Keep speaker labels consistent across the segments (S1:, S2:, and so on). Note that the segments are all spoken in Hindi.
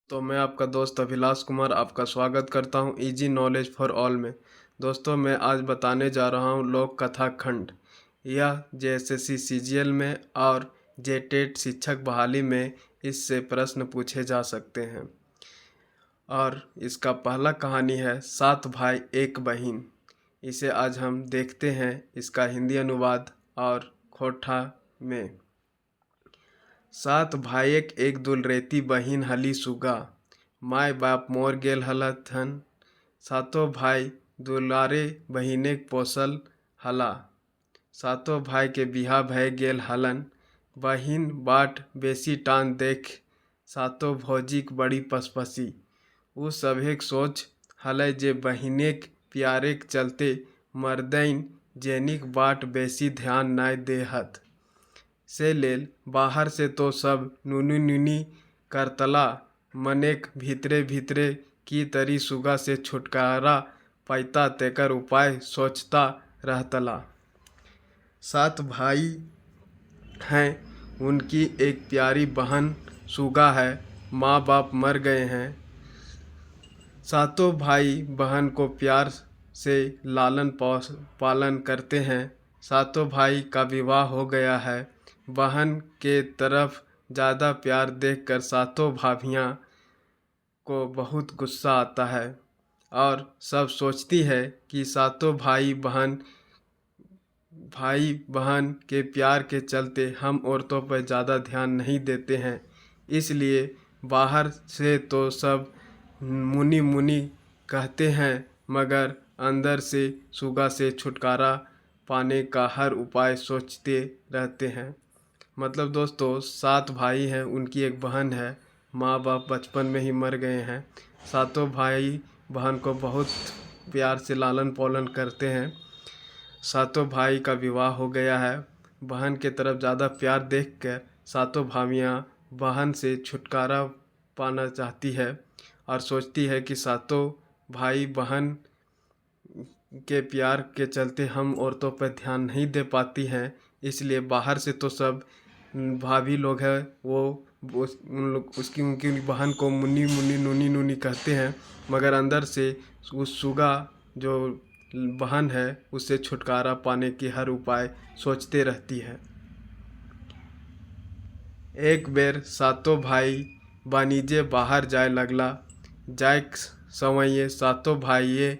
S1: तो मैं आपका दोस्त अभिलाष कुमार आपका स्वागत करता हूं इजी नॉलेज फॉर ऑल में। दोस्तों, मैं आज बताने जा रहा हूं लोक कथा खंड। यह जेएसएससी सीजीएल में और जेटेट शिक्षक बहाली में इससे प्रश्न पूछे जा सकते हैं। और इसका पहला कहानी है सात भाई एक बहन। इसे आज हम देखते हैं इसका हिंदी अनुवाद और खोटा में। सात भाइयक एक दुलरेती बहिन हली सुगा। माय बाप मोर गेल हलत हन। सातों भाई दुलारे बहिने पोसल हला। सातों भाई के बिहा भय गेल हलन। बहिन बाट बेसी टान देख सातों भौजीक बड़ी पसपसी। उ सभेक सोच हलै जे बहिनेक प्यारेक चलते मर्दैन जेनिक बाट बेसी ध्यान नाय देहत। से लेल बाहर से तो सब नुनी नुनी करतला, मनेक भीतरे भीतरे की तरी सुगा से छुटकारा पैता तेकर उपाय सोचता रहतला। सात भाई हैं, उनकी एक प्यारी बहन सुगा है। माँ बाप मर गए हैं। सातों भाई बहन को प्यार से लालन पालन करते हैं। सातों भाई का विवाह हो गया है। बहन के तरफ ज़्यादा प्यार देखकर सातों भाभियाँ को बहुत गुस्सा आता है और सब सोचती है कि सातों भाई बहन के प्यार के चलते हम औरतों पर ज़्यादा ध्यान नहीं देते हैं, इसलिए बाहर से तो सब मुनी मुनी कहते हैं, मगर अंदर से सुगा से छुटकारा पाने का हर उपाय सोचते रहते हैं। मतलब दोस्तों, सात भाई हैं, उनकी एक बहन है। माँ बाप बचपन में ही मर गए हैं। सातों भाई बहन को बहुत प्यार से लालन पालन करते हैं। सातों भाई का विवाह हो गया है। बहन के तरफ ज़्यादा प्यार देखकर सातों भाभियाँ बहन से छुटकारा पाना चाहती है और सोचती है कि सातों भाई बहन के प्यार के चलते हम औरतों पर ध्यान नहीं दे पाती हैं, इसलिए बाहर से तो सब भाभी लोग हैं, वो उनकी बहन को मुन्नी मुन्नी नूनी नूनी कहते हैं, मगर अंदर से उस सुगा जो बहन है उससे छुटकारा पाने की हर उपाय सोचते रहती है। एक बेर सातों भाई वाणिज्य बाहर जाए लगला। जाय समये सातों भाइये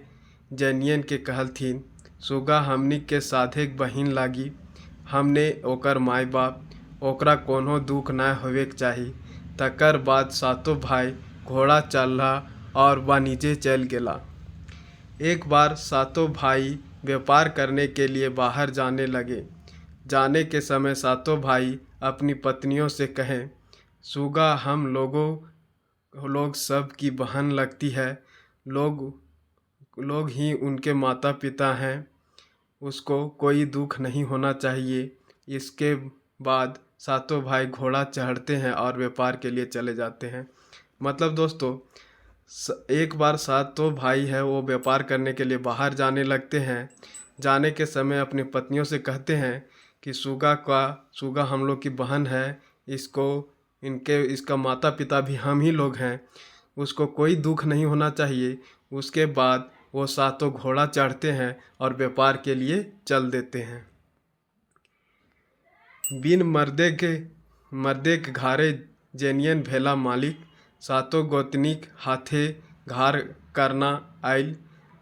S1: जनियन के कहलथिन, सुगा हमनी के साधेक बहिन लागी। हमने ओकर माय बाप ओकरा कोनो दुख ना होवेक चाही। तकर बाद सातों भाई घोड़ा चढ़ला और वाणिज्य चल गेला। एक बार सातों भाई व्यापार करने के लिए बाहर जाने लगे। जाने के समय सातों भाई अपनी पत्नियों से कहें, सुगा हम लोग सब की बहन लगती है। लोग ही उनके माता पिता हैं। उसको कोई दुख नहीं होना चाहिए। इसके बाद सातों भाई घोड़ा चढ़ते हैं और व्यापार के लिए चले जाते हैं। मतलब दोस्तों, एक बार सातों भाई है वो व्यापार करने के लिए बाहर जाने लगते हैं। जाने के समय अपनी पत्नियों से कहते हैं कि सुगा हम लोग की बहन है। इसका माता पिता भी हम ही लोग हैं। उसको कोई दुख नहीं होना चाहिए। उसके बाद वो सातों घोड़ा चढ़ते हैं और व्यापार के लिए चल देते हैं। बिन मर्दे के घारे जेनियन भेला मालिक। सातों गोतनीक हाथे घार करना आइल।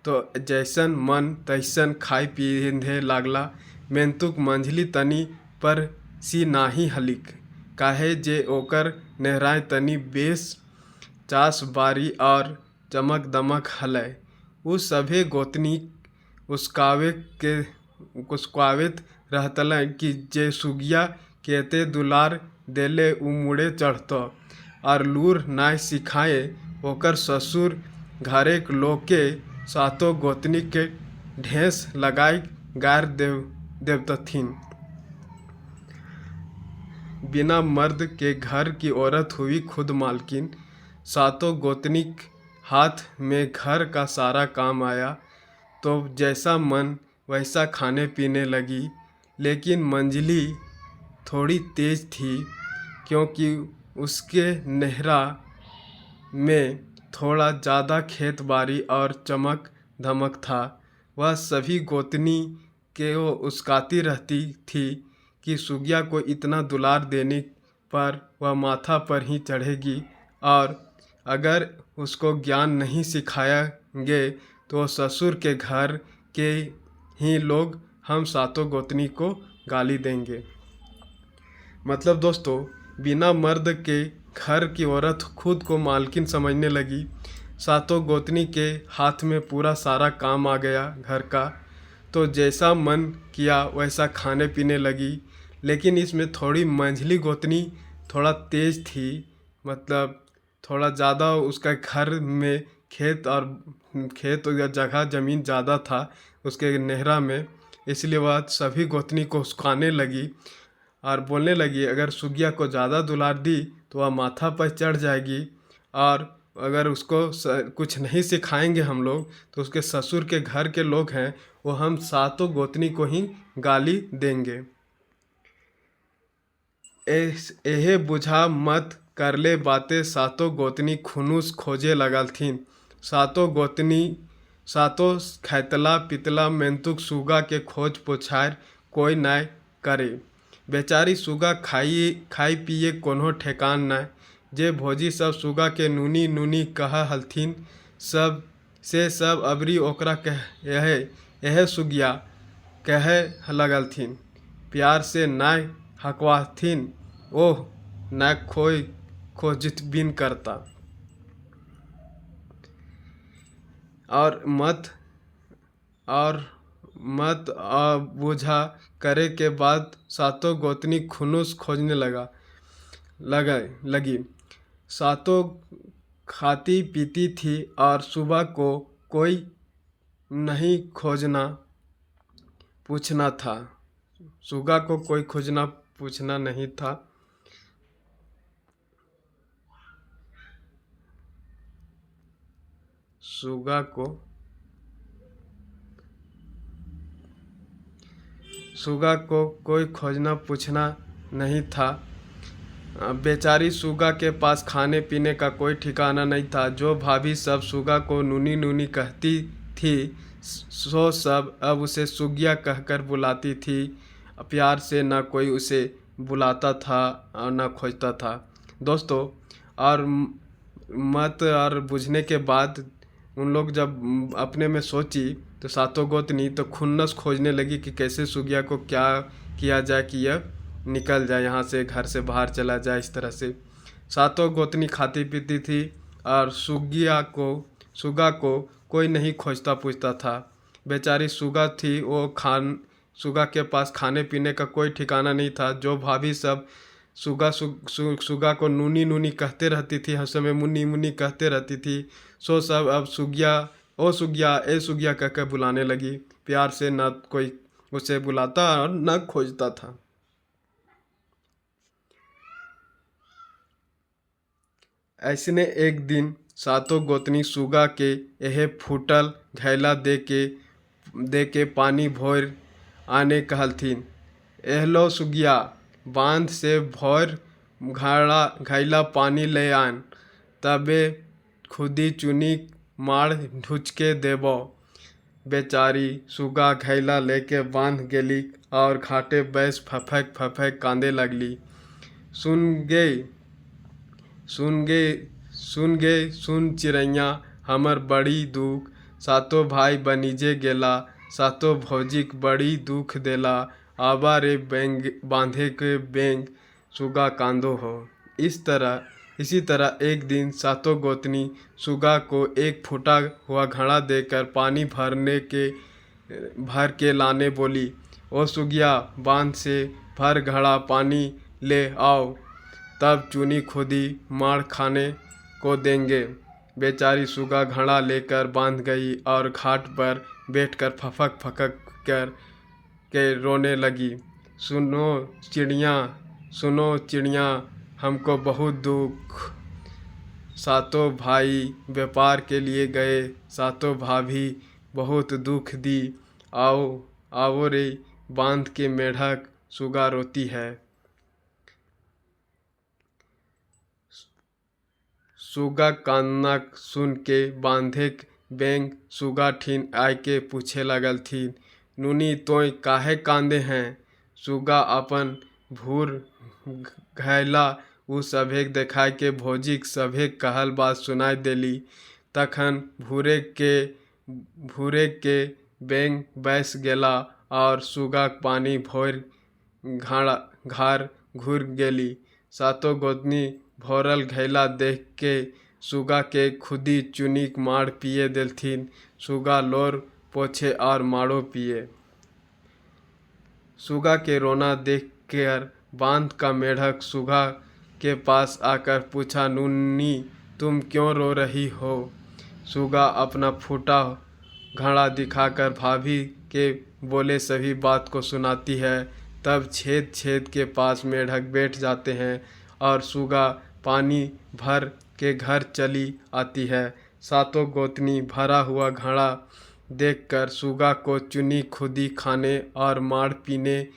S1: तो जैसन मन तैसन खाई पींधे लागला। मेंतुक मंझली तनी पर सी नाही हलिक। काहे जे ओकर नेहराय तनी बेस चास बारी और चमक दमक हलै। उ सभे गोतनीक उसकावेत रहतलन कि जे सुगिया केते दुलार देले उ मुड़े चढ़तो और लूर नाय सिखाए। ओकर ससुर घरेक लोग के सातों गोतनी के ढेस लगाई गार देवतथिन। बिना मर्द के घर की औरत हुई खुद मालकिन। सातों गोतनीक हाथ में घर का सारा काम आया, तो जैसा मन वैसा खाने पीने लगी। लेकिन मंजली थोड़ी तेज थी, क्योंकि उसके नेहरा में थोड़ा ज़्यादा खेत बाड़ी और चमक धमक था। वह सभी गोतनी के वो उस्काती रहती थी कि सुगिया को इतना दुलार देने पर वह माथा पर ही चढ़ेगी, और अगर उसको ज्ञान नहीं सिखाएंगे तो ससुर के घर के ही लोग हम सातों गोतनी को गाली देंगे। मतलब दोस्तों, बिना मर्द के घर की औरत खुद को मालकिन समझने लगी। सातों गोतनी के हाथ में पूरा सारा काम आ गया घर का, तो जैसा मन किया वैसा खाने पीने लगी। लेकिन इसमें थोड़ी मंझली गोतनी थोड़ा तेज थी, मतलब थोड़ा ज़्यादा उसका घर में खेत या जगह ज़मीन ज़्यादा था उसके नेहरा में, इसलिए वह सभी गोतनी को उस्काने लगी और बोलने लगी अगर सुगिया को ज़्यादा दुलार दी तो वह माथा पर चढ़ जाएगी, और अगर उसको कुछ नहीं सिखाएंगे हम लोग तो उसके ससुर के घर के लोग हैं वो हम सातों गोतनी को ही गाली देंगे। एहे बुझा मत कर ले बातें सातों गोतनी खुनुस खोजे लगल थीन। सातों गोतनी सातों खैतला पितला मेंतुक सुगा के खोज पुछार कोई नाय करे। बेचारी सुगा खाई पिए कोनो ठेकान नाय। जे भोजी सब सुगा के नूनी नूनी कह हलथिन सब अबरी ओकरा यह सुगिया कहे लगलथिन। प्यार से नाय हकवाथिन, ओह नाय खोजित बिन करता। और मत बूझा करे के बाद सातों गोतनी खुनुस खोजने लगी। सातों खाती पीती थी और सुबह को कोई नहीं खोजना पूछना था। सुगा को कोई खोजना पूछना नहीं था। सुगा को कोई खोजना पूछना नहीं था। बेचारी सुगा के पास खाने पीने का कोई ठिकाना नहीं था। जो भाभी सब सुगा को नूनी नूनी कहती थी सो सब अब उसे सुगिया कहकर बुलाती थी। प्यार से ना कोई उसे बुलाता था और ना खोजता था। दोस्तों, और मत और बुझने के बाद उन लोग जब अपने में सोची तो सातों गोतनी तो खुन्नस खोजने लगी कि कैसे सुगिया को क्या किया जाए कि यह निकल जाए यहाँ से, घर से बाहर चला जाए। इस तरह से सातों गोतनी खाती पीती थी और सुगा को कोई नहीं खोजता पूछता था। बेचारी सुगा थी सुगा के पास खाने पीने का कोई ठिकाना नहीं था। जो भाभी सब सुगा को नूनी नूनी कहते रहती थी, हर समय मुन्नी मुन्नी कहते रहती थी, सो सब अब सुगिया ए सुगिया कहकर बुलाने लगी। प्यार से न कोई उसे बुलाता और न खोजता था। ऐसने एक दिन सातों गोतनी सुगा के यह फूटल घैला दे के पानी भोर आने कहलथिन। एहलो सुगिया, बांध से भोर घैला पानी ले आन, तबे खुदी चुनी माड़ ढुचके देबो। बेचारी सुगा घैला लेके बांध गेली और घाटे बैस फफक कांदे लगली। सुन चिड़ैया हमर बड़ी दुख, सातों भाई बनिजे गेला, सातों भौजीक बड़ी दुख देला, आबा रे बांधे के बेंग सुगा कांदो हो। इसी तरह एक दिन सातों गोतनी सुगा को एक फूटा हुआ घड़ा देकर पानी भर के लाने बोली। ओ सुगिया, बांध से भर घड़ा पानी ले आओ, तब चुनी खुदी मार खाने को देंगे। बेचारी सुगा घड़ा लेकर बांध गई और घाट पर बैठकर फफक कर के रोने लगी। सुनो चिड़िया हमको बहुत दुख। सातों भाई व्यापार के लिए गए, सातों भाभी बहुत दुख दी। आओ रे बांध के मेढक, सुगा रोती है। सुगा कांदना सुन के बांधेक बेंग सुगा ठीन आय के पूछे लगल थी, नुनी तोय काहे कांदे हैं। सुगा अपन भूर घैला उ सभेक देखाय के भोजिक सभेक कहल बात सुनाई देली। तखन भूरे के बेंग बैस गेला और सुगाक पानी भोर घर घुर गेली। सातो गोतनी भोरल घैला देख के सुगा के खुदी चुनिक माड़ पिए देलथिन। सुगा लोर पोछे और माड़ो पिए। सुगा के रोना देख कर बांध का मेढक सुगा के पास आकर पूछा, नुनी तुम क्यों रो रही हो। सुगा अपना फूटा घड़ा दिखाकर भाभी के बोले सभी बात को सुनाती है। तब छेद के पास मेढक बैठ जाते हैं और सुगा पानी भर के घर चली आती है। सातों गोतनी भरा हुआ घड़ा देखकर सुगा को चुनी खुदी खाने और माड़ पीने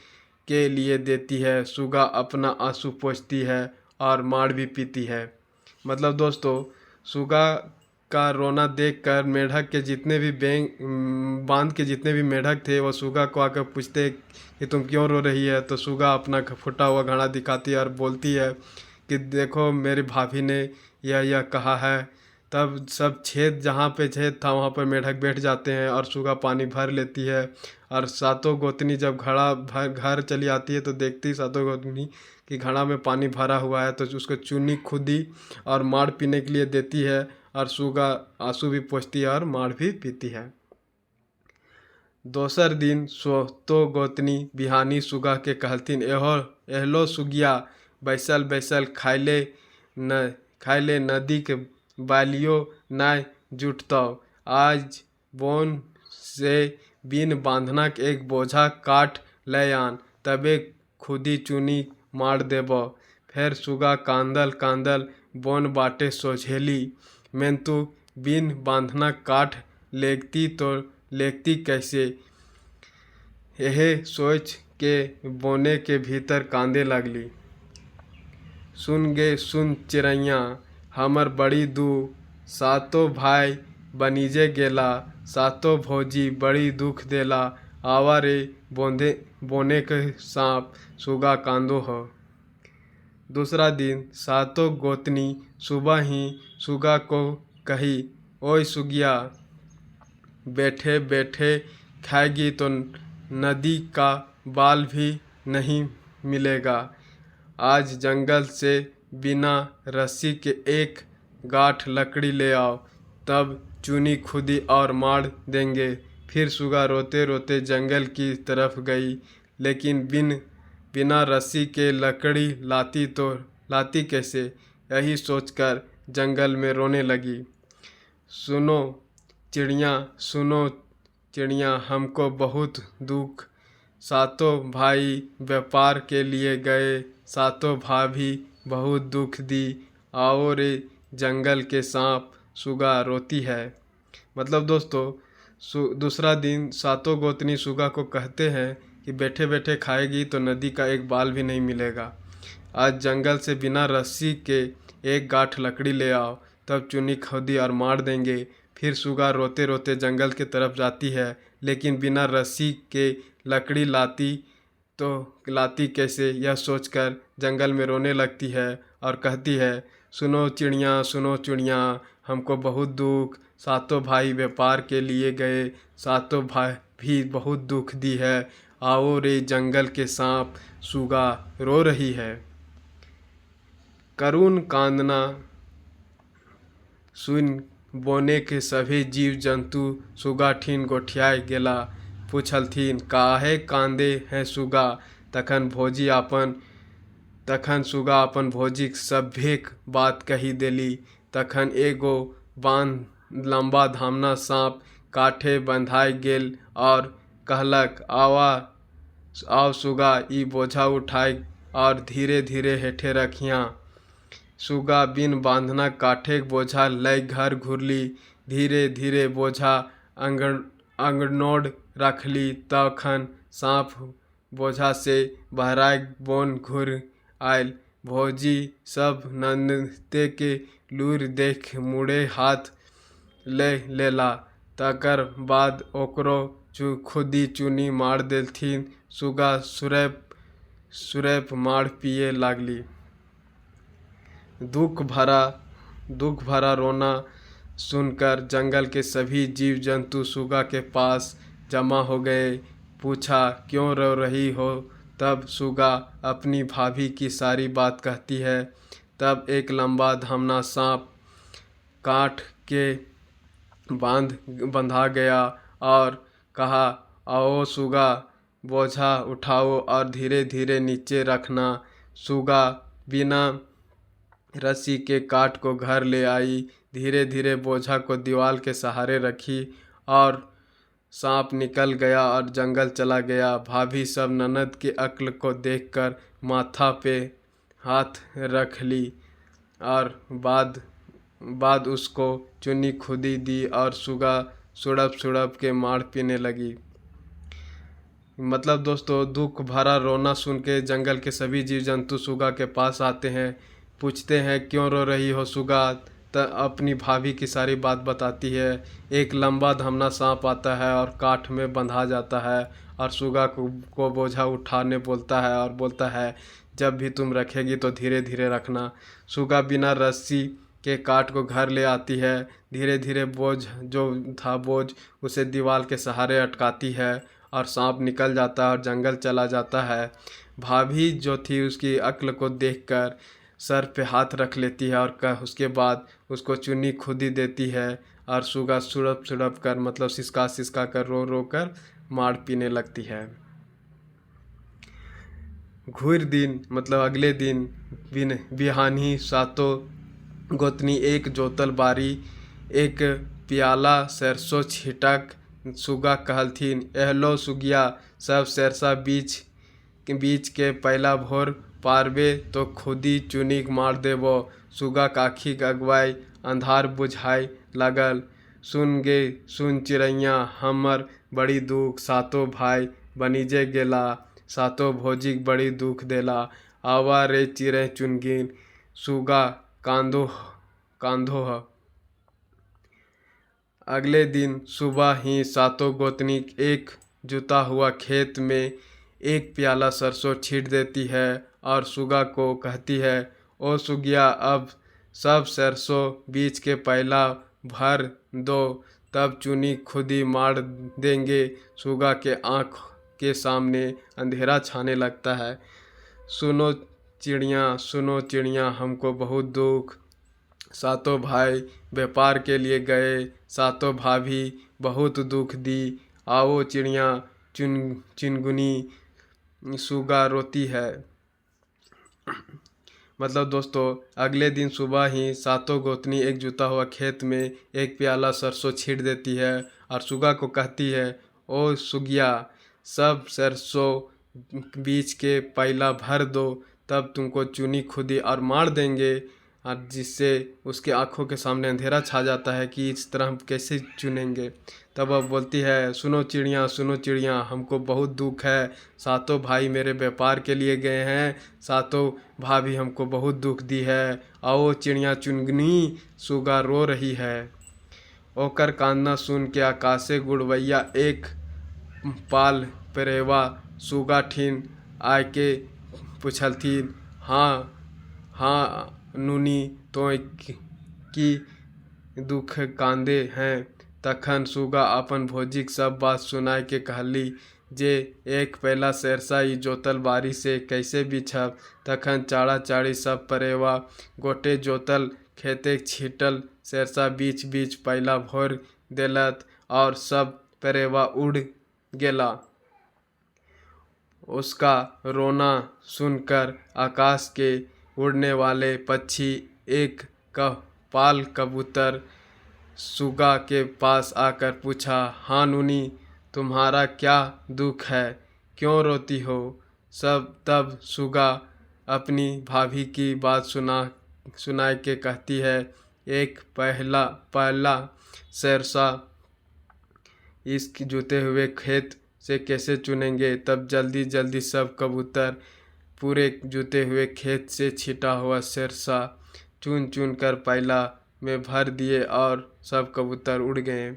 S1: के लिए देती है। सुगा अपना आंसू पोंछती है और माड़ भी पीती है। मतलब दोस्तों, सुगा का रोना देखकर मेढक के जितने भी बांध के जितने भी मेढक थे वो सुगा को आकर पूछते कि तुम क्यों रो रही है। तो सुगा अपना फूटा हुआ घड़ा दिखाती है और बोलती है कि देखो मेरी भाभी ने यह कहा है। तब सब जहाँ पे छेद था वहाँ पर मेढक बैठ जाते हैं और सुगा पानी भर लेती है। और सातों गोतनी जब घड़ा भर घर चली आती है तो देखती सातों गोतनी कि घड़ा में पानी भरा हुआ है, तो उसको चुनी खुदी और माड़ पीने के लिए देती है और सुगा आंसू भी पोंछती है और माड़ भी पीती है। दोसर दिन सोतो गोतनी बिहानी सुगा के कहलथिन, एहलो सुगिया बैसल बैसल खाइले नदी के बालियो नाय जुटतौ। आज बोन से बिन बांधना के एक बोझा काट ले आन, तबे खुदी चुनी मार देबो। फिर सुगा कांदल बोन बाटे सोझेली, मेंतु बिन बांधना काट लेगती तो लेगती कैसे। यह सोच के बोने के भीतर कांदे लगली। सुन चिड़ैया हमर बड़ी दू, सातों भाई बनीजे गेला, सातों भौजी बड़ी दुख देला। आवा रे बोने के सांप सुगा कांदो हो। दूसरा दिन सातों गोतनी सुबह ही सुगा को कही, ओए सुगिया, बैठे बैठे खाएगी तो नदी का बाल भी नहीं मिलेगा। आज जंगल से बिना रस्सी के एक गांठ लकड़ी ले आओ, तब चुनी खुदी और मार देंगे। फिर सुगा रोते रोते जंगल की तरफ गई, लेकिन बिना रस्सी के लकड़ी लाती कैसे, यही सोचकर जंगल में रोने लगी। सुनो चिड़िया हमको बहुत दुख, सातों भाई व्यापार के लिए गए, सातों भाभी बहुत दुख दी। आओ रे जंगल के सांप, सुगा रोती है। मतलब दोस्तों, दूसरा दिन सातों गोतनी सुगा को कहते हैं कि बैठे बैठे खाएगी तो नदी का एक बाल भी नहीं मिलेगा। आज जंगल से बिना रस्सी के एक गांठ लकड़ी ले आओ, तब चुनी खुदी और मार देंगे। फिर सुगा रोते रोते जंगल की तरफ जाती है, लेकिन बिना रस्सी के लकड़ी लाती कैसे, यह सोचकर जंगल में रोने लगती है और कहती है, सुनो चिड़िया हमको बहुत दुख, सातों भाई व्यापार के लिए गए, सातों भाई भी बहुत दुख दी है। आओ रे जंगल के सांप, सुगा रो रही है। करुण कांदना सुन बोने के सभी जीव जंतु सुगा ठीन गोठियाए गेला। पूछलथिन, काहे कांदे हैं सुगा। तखन सुगा अपन भोजी सभेक बात कही देली। तखन एगो लंबा धामना सांप काठे बंधाई गेल और कहलक, आओ सुगा, ई बोझा उठाई और धीरे धीरे हेठे रखिया। सुगा बिन बांधना काठे बोझा लय घर घुरली। धीरे धीरे बोझा अंगनोड़ रखली। तखन सांप बोझा से बहराए बोन घुर आयल। भौजी सब नंदते के लूर देख मुड़े हाथ ले लेला। तकर बाद ओकरो खुदी चुनी मार देलथिन। सुगा सुरैप मार पिए लागली। दुख भरा रोना सुनकर जंगल के सभी जीव जंतु सुगा के पास जमा हो गए। पूछा, क्यों रो रही हो? तब सुगा अपनी भाभी की सारी बात कहती है। तब एक लंबा धमना सांप काट के बंधा गया और कहा, आओ सुगा, बोझा उठाओ और धीरे धीरे नीचे रखना। सुगा बिना रस्सी के काठ को घर ले आई, धीरे धीरे बोझा को दीवार के सहारे रखी और सांप निकल गया और जंगल चला गया। भाभी सब ननद की अक्ल को देखकर माथा पे हाथ रख ली और बाद उसको चुन्नी खुदी दी और सुगा सुड़प के मार पीने लगी। मतलब दोस्तों, दुख भरा रोना सुन के जंगल के सभी जीव जंतु सुगा के पास आते हैं। पूछते हैं, क्यों रो रही हो सुगा? अपनी भाभी की सारी बात बताती है। एक लंबा धमना सांप आता है और काठ में बंधा जाता है और सुगा को बोझा उठाने बोलता है और बोलता है, जब भी तुम रखेगी तो धीरे धीरे रखना। सुगा बिना रस्सी के काठ को घर ले आती है। धीरे धीरे बोझ उसे दीवार के सहारे अटकाती है और सांप निकल जाता है और जंगल चला जाता है। भाभी जो थी उसकी अक्ल को देखकर सर पे हाथ रख लेती है और उसके बाद उसको चुन्नी खुदी देती है और सुगा सुड़प कर मतलब सिसका कर रो कर मार पीने लगती है। घूर दिन मतलब अगले दिन बिहानी सातों गोतनी एक जोतल बारी एक प्याला सरसों छिटक सुगा कहलथिन, एहलो सुगिया, सब सरसा बीच के पहला भोर पारबे तो खुदी चुनी मार देबो। सुगा काखी अगवाई अंधार बुझाई लागल। सुन चिड़ैया, हमर बड़ी दुख, सातों भाई बनिजे गेला, सातों भौजिक बड़ी दुख देला। आवा रे चिड़ै चुनगिन, सुगा कांदो ह। अगले दिन सुबह ही सातों गोतनी एक जुता हुआ खेत में एक प्याला सरसों छींट देती है और सुगा को कहती है, ओ सुगिया, अब सब सरसों बीच के पहला भर दो, तब चुनी खुदी मार देंगे। सुगा के आँख के सामने अंधेरा छाने लगता है। सुनो चिड़िया, हमको बहुत दुख। सातों भाई व्यापार के लिए गए, सातों भाभी बहुत दुख दी। आओ चिड़िया चुनगुनी, सुगा रोती है। मतलब दोस्तों, अगले दिन सुबह ही सातों गोतनी एक जुता हुआ खेत में एक प्याला सरसों छींट देती है और सुगा को कहती है, ओ सुगिया, सब सरसों बीच के पहला भर दो, तब तुमको चुनी खुदी और मार देंगे। और जिससे उसके आंखों के सामने अंधेरा छा जाता है कि इस तरह हम कैसे चुनेंगे। तब वह बोलती है, सुनो चिड़िया, हमको बहुत दुख है। सातों भाई मेरे व्यापार के लिए गए हैं, सातों भाभी हमको बहुत दुख दी है। आओ चिड़िया चुनगुनी, सुगा रो रही है। ओकर कांदना सुन के आकाशे गुड़वैया एक पाल परेवा सुगा ठीन आके पूछलथिन, हाँ नुनी, तो की दुख कांदे हैं। तखन सुगा अपन भौजिक सब बात सुनाय के कहली, जे एक पहला सरसा ई जोतल बारी से कैसे बिछब। तखन चाड़ी सब परेवा गोटे जोतल खेते छीटल सरसा बीच पहला भोर देलत और सब परेवा उड़ गेला। उसका रोना सुनकर आकाश के उड़ने वाले पक्षी एक पाल कबूतर सुगा के पास आकर पूछा, हाँ नुनी, तुम्हारा क्या दुख है, क्यों रोती हो? तब सुगा अपनी भाभी की बात सुनाए के कहती है, एक पहला सरसा इस जुते हुए खेत से कैसे चुनेंगे। तब जल्दी सब कबूतर पूरे जुते हुए खेत से छिटा हुआ सरसा चुन चुन कर पैला में भर दिए और सब कबूतर उड़ गए।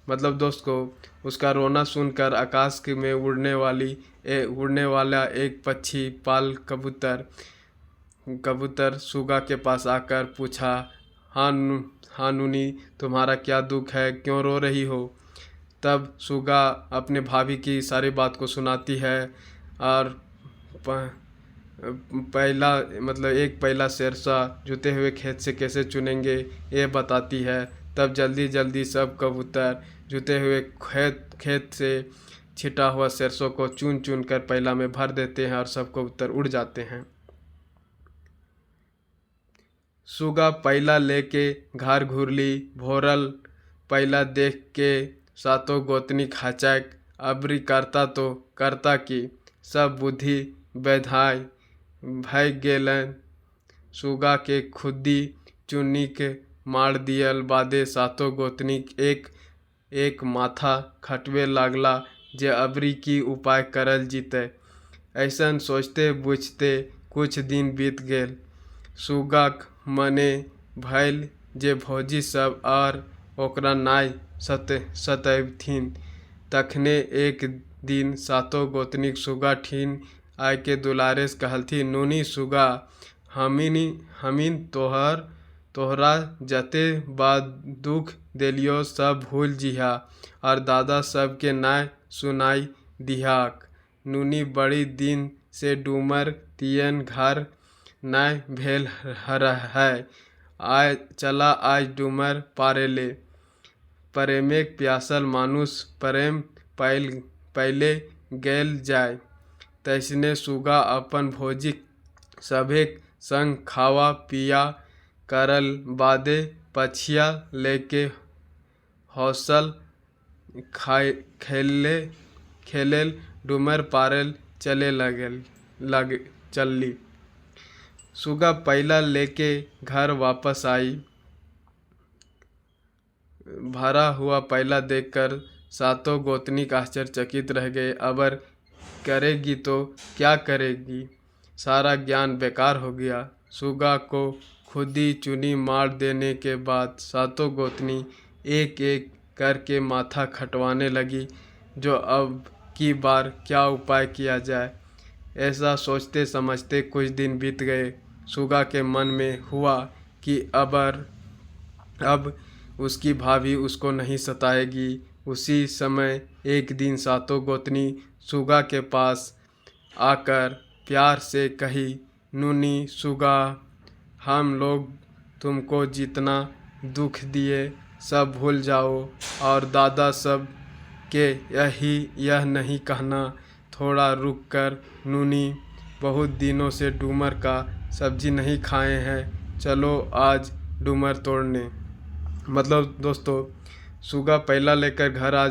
S1: मतलब दोस्तों, उसका रोना सुनकर आकाश में उड़ने वाला एक पक्षी पाल कबूतर सुगा के पास आकर पूछा, हाँ नूनी, तुम्हारा क्या दुख है, क्यों रो रही हो? तब सुगा अपने भाभी की सारी बात को सुनाती है और एक पहला शेरशाह जुते हुए खेत से कैसे चुनेंगे ये बताती है। तब जल्दी जल्दी सब कबूतर जुते हुए खेत से छिटा हुआ सरसों को चुन चुन कर पैला में भर देते हैं और सब कबूतर उड़ जाते हैं। सुगा पैला लेके घर घुरली, भोरल पैला देख के सातों गोतनी खाचक, अबरी करता तो करता की सब बुद्धि बेधाय भय गेलन। सुगा के खुदी चुन्नी के मार दियल बादे सातों गोतनी एक एक माथा खटवे लागला जे अबरी की उपाय करल जीते। ऐसन सोचते बुझते कुछ दिन बीत गेल। सुगाक मने भैल जे भौजी सब और ओकरा नाय सतैवथिन। तखने एक दिन सातों गोतनी सुगा ठीन आय के दुलारे से कहलथी, नूनी सुगा, हमीन तोहरा जते बाद दुख देलियो सब भूल जिहा और दादा सब के नाय सुनाई दिहाक। नूनी बड़ी दिन से डूमर तियन घर नाय भेल है, चला आज डूमर पारेले। प्रेमेक प्यासल मानुष प्रेम पहले गैल जाय। तैसने सुगा अपन भोजी सभेक संग खावा पिया करल बादे पछिया लेके हौसल खेलेल डूमर पारेल चलली। सुगा पैला लेके घर वापस आई। भरा हुआ पैला देखकर सातों गोतनी आश्चर्यचकित रह गए। अबर करेगी तो क्या करेगी, सारा ज्ञान बेकार हो गया। सुगा को खुदी चुनी मार देने के बाद सातों गोतनी एक एक करके माथा खटवाने लगी, जो अब की बार क्या उपाय किया जाए। ऐसा सोचते समझते कुछ दिन बीत गए। सुगा के मन में हुआ कि अब उसकी भाभी उसको नहीं सताएगी। उसी समय एक दिन सातों गोतनी सुगा के पास आकर प्यार से कही, नूनी सुगा, हम लोग तुमको जितना दुख दिए सब भूल जाओ और दादा सब के यह नहीं कहना। थोड़ा रुक कर नूनी, बहुत दिनों से डूमर का सब्जी नहीं खाए हैं, चलो आज डूमर तोड़ने। मतलब दोस्तों, सुगा पैला लेकर घर आ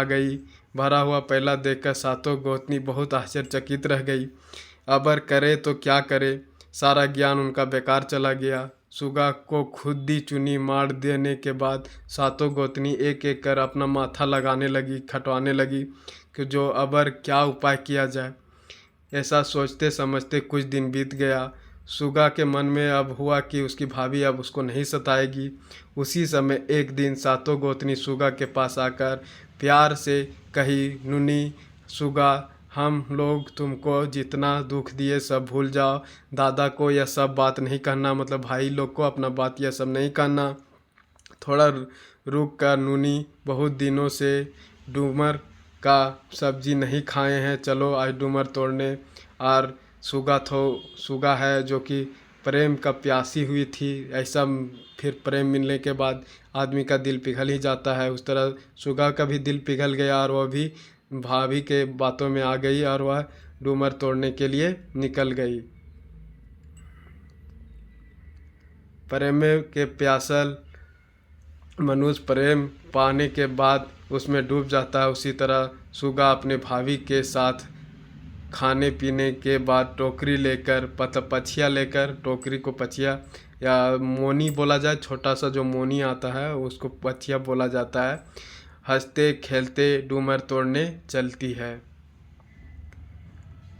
S1: गई। भरा हुआ पैला देखकर सातों गोतनी बहुत आश्चर्यचकित रह गई। अबर करे तो क्या करे, सारा ज्ञान उनका बेकार चला गया। सुगा को खुदी चुनी मार देने के बाद सातों गोतनी एक एक कर अपना माथा खटवाने लगी कि जो अबर क्या उपाय किया जाए। ऐसा सोचते समझते कुछ दिन बीत गया। सुगा के मन में अब हुआ कि उसकी भाभी अब उसको नहीं सताएगी। उसी समय एक दिन सातों गोतनी सुगा के पास आकर प्यार से कही, नूनी सुगा, हम लोग तुमको जितना दुख दिए सब भूल जाओ। दादा को यह सब बात नहीं कहना, मतलब भाई लोग को अपना बात यह सब नहीं कहना। थोड़ा रुक कर नूनी, बहुत दिनों से डूमर का सब्जी नहीं खाए हैं, चलो आज डूमर तोड़ने। और सुगा है जो कि प्रेम का प्यासी हुई थी। ऐसा फिर प्रेम मिलने के बाद आदमी का दिल पिघल ही जाता है। उस तरह सुगा का भी दिल पिघल गया और वह भी भाभी के बातों में आ गई और वह डूमर तोड़ने के लिए निकल गई। प्रेम के प्यासल मनुष्य प्रेम पाने के बाद उसमें डूब जाता है। उसी तरह सुगा अपने भाभी के साथ खाने पीने के बाद टोकरी लेकर पछिया लेकर, टोकरी को पछिया या मोनी बोला जाए, छोटा सा जो मोनी आता है उसको पछिया बोला जाता है, हंसते खेलते डूमर तोड़ने चलती है।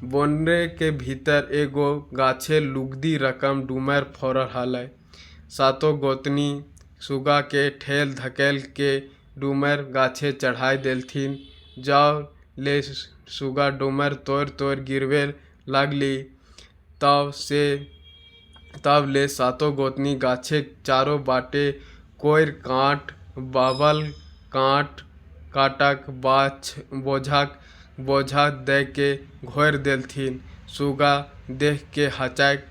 S1: बोने के भीतर एगो गाछे लुगदी रकम डूमर फोड़ल हलै। सातो गोतनी सुगा के ठेल धकेल के डूमर गाछे चढ़ाई देलथिन। जाओ ले सुगा डूमर तोड़ तोड़ गिरवे लगली। तब ले सातो गोतनी गाछे चारों बाटे कोयर काट बाबल काटक बोझा दे के घोर देलथिन। सुगा देख के हचैक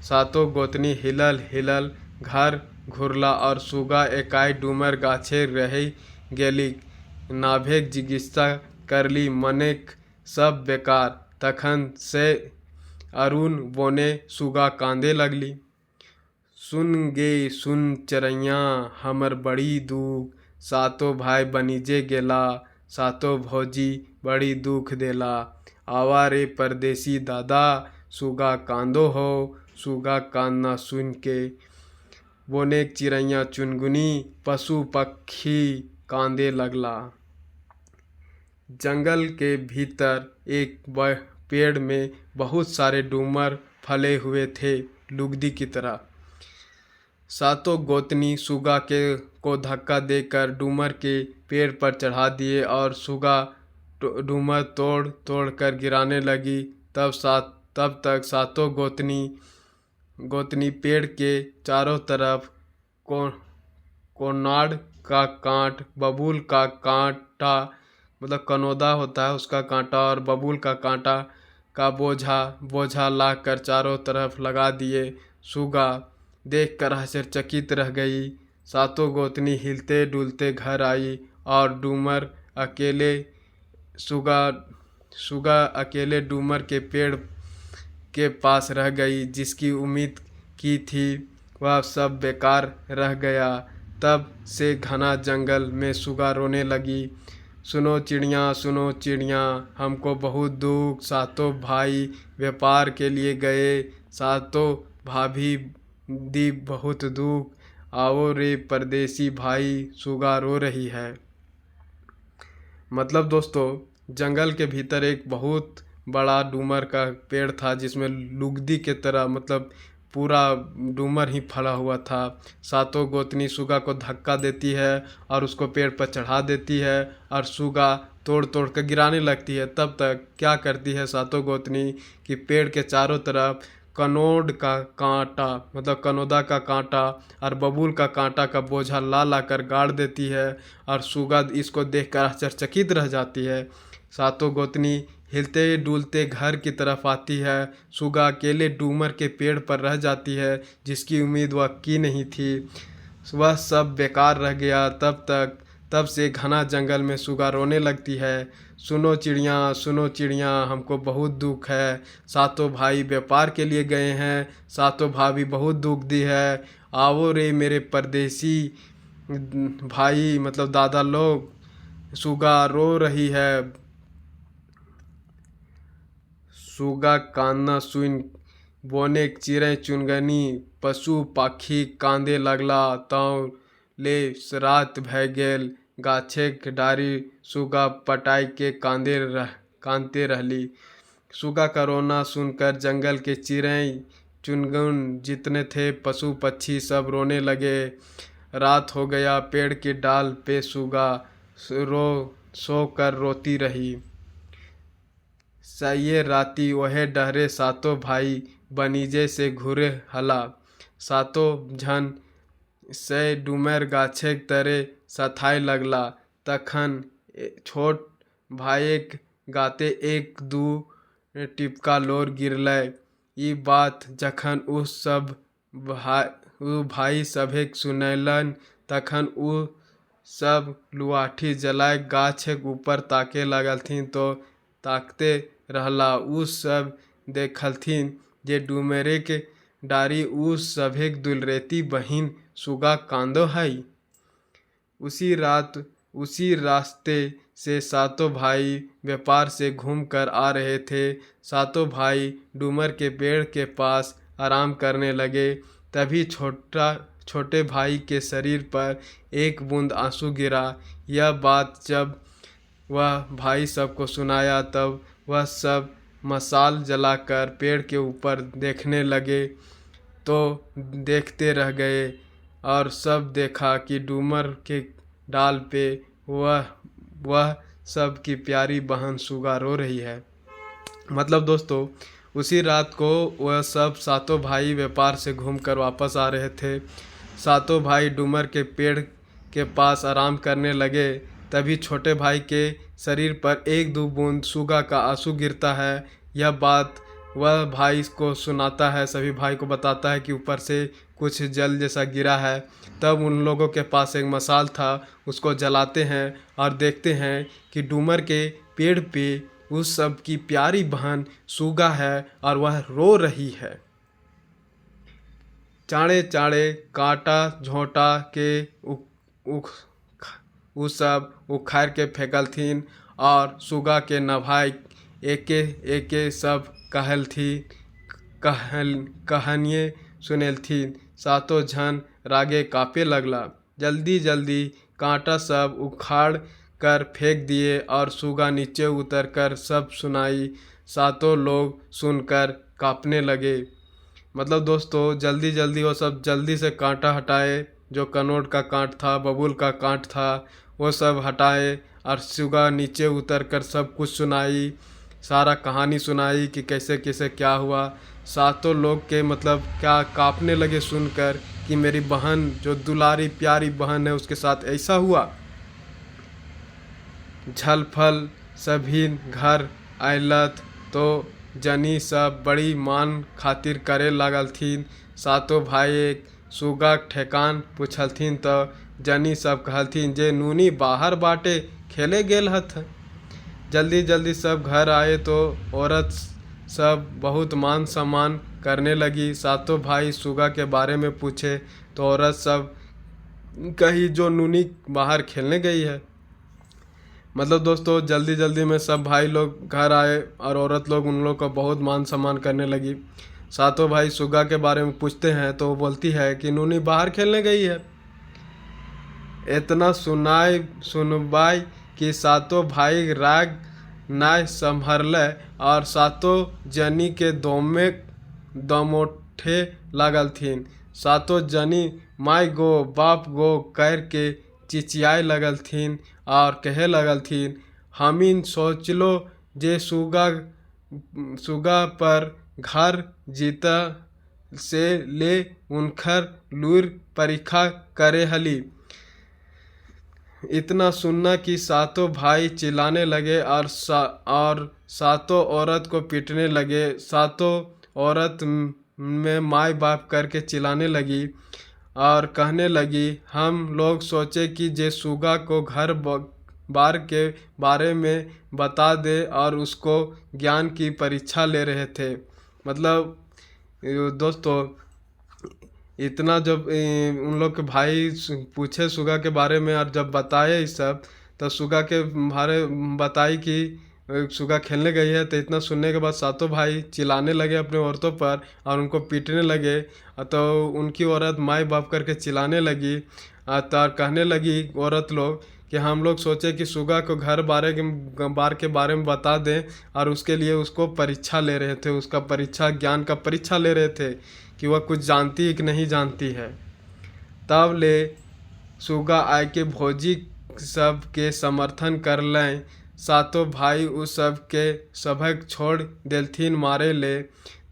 S1: सातो गोतनी हिलल घर घुरला और सुगा एकाई डूमर गाछे रही गेली। नाभेक जिज्ञासा करली मनेक सब बेकार। तखन से अरुण बोने सुगा कांदे लगली। सुन गे सुन चरैया हमर बड़ी दुख, सातो भाई बनिजे गेला, सातो भौजी बड़ी दुख देला। आवा रे परदेसी दादा सुगा कांदो हो। सुगा कांदना सुन के बोनेक चिड़ैया चुनगुनी पशु पक्षी कांदे लगला। जंगल के भीतर एक पेड़ में बहुत सारे डूमर फले हुए थे लुगदी की तरह। सातों गोतनी सुगा को धक्का देकर डूमर के पेड़ पर चढ़ा दिए और सुगा डूमर तोड़ तोड़ कर गिराने लगी। तब तक सातों गोतनी पेड़ के चारों तरफ कोनाड़ का कांट, बबूल का कांटा मतलब कनौदा होता है उसका कांटा और बबूल का कांटा का बोझा लाकर चारों तरफ लगा दिए। सुगा देखकर आश्चर्यचकित रह गई। सातों गोतनी हिलते डुलते घर आई और सुगा अकेले डूमर के पेड़ के पास रह गई। जिसकी उम्मीद की थी वह सब बेकार रह गया। तब से घना जंगल में सुगा रोने लगी। सुनो चिड़िया हमको बहुत दुख। सातों भाई व्यापार के लिए गए, सातों भाभी दी बहुत दुख। आओ रे परदेसी भाई सुगा रो रही है। मतलब दोस्तों जंगल के भीतर एक बहुत बड़ा डूमर का पेड़ था जिसमें लुगदी के तरह मतलब पूरा डूमर ही फला हुआ था। सातों गोतनी सुगा को धक्का देती है और उसको पेड़ पर चढ़ा देती है और सुगा तोड़ तोड़ कर गिराने लगती है। तब तक क्या करती है सातों गोतनी कि पेड़ के चारों तरफ कनोड का कांटा मतलब कनौदा का कांटा और बबूल का कांटा का बोझा ला कर गाड़ देती है और सुगा इसको देखकर आश्चर्यचकित रह जाती है। सातों गोतनी हिलते डुलते घर की तरफ आती है। सुगा अकेले डूमर के पेड़ पर रह जाती है जिसकी उम्मीद वह की नहीं थी। वह सब बेकार रह गया। तब से घना जंगल में सुगा रोने लगती है। सुनो चिड़िया हमको बहुत दुख है। सातों भाई व्यापार के लिए गए हैं, सातों भाभी बहुत दुख दी है। आओ रे मेरे परदेसी भाई मतलब दादा लोग, सुगा रो रही है। सुगा कांदना सुन बोने चिड़ै चुनगनी पशु पाखी कांदे लगला। तौ ले रात भय गेल गाछेक डारी सुगा पटाई के कांदते रहली। सुगा का रोना सुनकर जंगल के चिड़ै चुनगुन जितने थे पशु पक्षी सब रोने लगे। रात हो गया, पेड़ के डाल पे सुगा सो कर रोती रही। सये राती वहे डहरे सातों भाई बनिजे से घुरे हला। सातों झन से डूमर गाछे तरे सथाई लगला। तखन छोट भाईक गाते एक दू टिपका लोर गिरलै। ई बात जखन उ भाई सभेक सुनैलन तखन उ सब लुआठी जलाय गाछक ऊपर ताके लगलथिन। तो ताकते रहला उ सब देखलथिन जे डूमरे के डारी उ सभेक दुलरेती बहिन सुगा कांदो हई। उसी रास्ते से सातों भाई व्यापार से घूम कर आ रहे थे। सातों भाई डूमर के पेड़ के पास आराम करने लगे। तभी छोटे भाई के शरीर पर एक बूंद आंसू गिरा। यह बात जब वह भाई सबको सुनाया तब वह सब मशाल जलाकर पेड़ के ऊपर देखने लगे तो देखते रह गए और सब देखा कि डूमर के डाल पे वह सब की प्यारी बहन सुगा रो रही है। मतलब दोस्तों उसी रात को वह सब सातों भाई व्यापार से घूमकर वापस आ रहे थे। सातों भाई डूमर के पेड़ के पास आराम करने लगे। तभी छोटे भाई के शरीर पर एक दो बूंद सुगा का आंसू गिरता है। यह बात वह भाई को सुनाता है, सभी भाई को बताता है कि ऊपर से कुछ जल जैसा गिरा है। तब उन लोगों के पास एक मशाल था, उसको जलाते हैं और देखते हैं कि डूमर के पेड़ पे उस सब की प्यारी बहन सुगा है और वह रो रही है। चाड़े चाड़े कांटा झोंटा के उ सब उखाड़ के फेंकलथिन और सुगा के नभाई एके एके सब कहानिए सुनेलथिन। सातों झन रागे काँपे लगला। जल्दी जल्दी कांटा सब उखाड़ कर फेंक दिए और सुगा नीचे उतर कर सब सुनाई। सातों लोग सुनकर काँपने लगे। मतलब दोस्तों जल्दी जल्दी वो सब जल्दी से कांटा हटाए, जो कनोट का कांट था, बबूल का कांट था, वो सब हटाए और सुगा नीचे उतर कर सब कुछ सुनाई, सारा कहानी सुनाई कि कैसे कैसे क्या हुआ। सातों लोग के मतलब क्या काँपने लगे सुनकर कि मेरी बहन जो दुलारी प्यारी बहन है उसके साथ ऐसा हुआ। झलफल सभी घर आयलत तो जनी सब बड़ी मान खातिर करे लागलथिन। सातों भाई एक सुगा ठेकान पूछलथिन तो जनी सब कहलथिन जे नूनी बाहर बाटे खेले गेल हथ। जल्दी जल्दी सब घर आए तो औरत सब बहुत मान सम्मान करने लगी। सातों भाई सुगा के बारे में पूछे तो औरत सब कही जो नूनी बाहर खेलने गई है। मतलब दोस्तों जल्दी जल्दी में सब भाई लोग घर आए और औरत लोग उन लोग का बहुत मान सम्मान करने लगी। सातों भाई सुगा के बारे में पूछते हैं तो वो बोलती है कि नूनी बाहर खेलने गई है। इतना सुनबाई कि सातों भाई राग नाय संभरले और सातों जनी के दमोठे लागलथिन। सातों जनी माय गो बाप गो कर के चिचियाए लगलथिन और कहे लगलथिन हमीन सोचलो जे सुगा पर घर जीता से ले उनखर लूर परीक्षा करे हली। इतना सुनना कि सातों भाई चिल्लाने लगे और सातों औरत को पीटने लगे। सातों औरत में माय बाप करके चिल्लाने लगी और कहने लगी हम लोग सोचे कि जे सुगा को घर बार के बारे में बता दे और उसको ज्ञान की परीक्षा ले रहे थे। मतलब दोस्तों इतना जब उन लोग के भाई पूछे सुगा के बारे में और जब बताए इस सब तो सुगा के बारे बताई कि सुगा खेलने गई है। तो इतना सुनने के बाद सातों भाई चिल्लाने लगे अपने औरतों पर और उनको पीटने लगे। तो उनकी औरत माई बाप करके चिल्लाने लगी तो कहने लगी औरत लोग कि हम लोग सोचे कि सुगा को घर बार के बारे में बता दें और उसके लिए उसको परीक्षा ले रहे थे, उसका परीक्षा ज्ञान का परीक्षा ले रहे थे कि वह कुछ जानती है कि नहीं जानती है। तब ले सुगा आय के भौजी सब के समर्थन कर लें। सातों भाई उस सब के सबक छोड़ देलथिन मारे ले।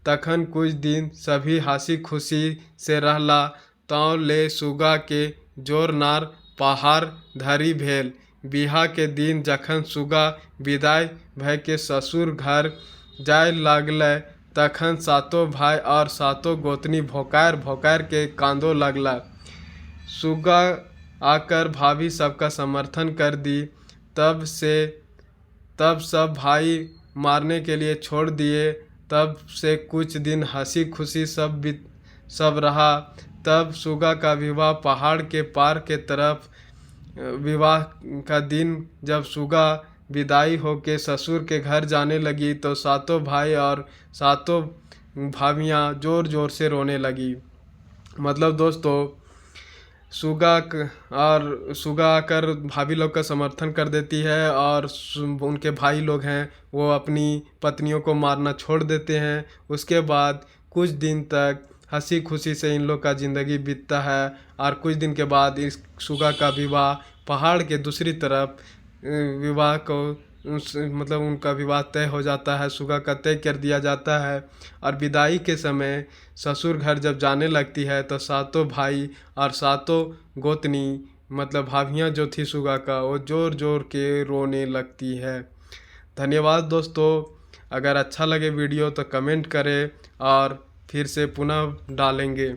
S1: तखन कुछ दिन सभी हंसी खुशी से रहला। तौ ले सुगा के जोर नार पहाड़ धरी भेल। बिहा के दिन जखन सुगा विदाई भय के ससुर घर जाय लागलै तखन सातों भाई और सातों गोतनी भोकायर भोकायर के कांदो लगला। सुगा आकर भाभी सबका समर्थन कर दी। तब सब भाई मारने के लिए छोड़ दिए। तब से कुछ दिन हंसी खुशी सब रहा। तब सुगा का विवाह पहाड़ के पार के तरफ। विवाह का दिन जब सुगा विदाई होके ससुर के घर जाने लगी तो सातों भाई और सातों भाभियाँ जोर जोर से रोने लगी। मतलब दोस्तों और सुगा आकर भाभी लोग का समर्थन कर देती है, और उनके भाई लोग हैं वो अपनी पत्नियों को मारना छोड़ देते हैं। उसके बाद कुछ दिन तक हंसी खुशी से इन लोग का ज़िंदगी बीतता है, और कुछ दिन के बाद इस सुगा का विवाह पहाड़ के दूसरी तरफ विवाह को मतलब उनका विवाह तय हो जाता है, सुगा का तय कर दिया जाता है। और विदाई के समय ससुर घर जब जाने लगती है तो सातों भाई और सातों गोतनी मतलब भाभियाँ जो थी सुगा का, वो जोर जोर के रोने लगती है। धन्यवाद दोस्तों। अगर अच्छा लगे वीडियो तो कमेंट करें और फिर से पुनः डालेंगे।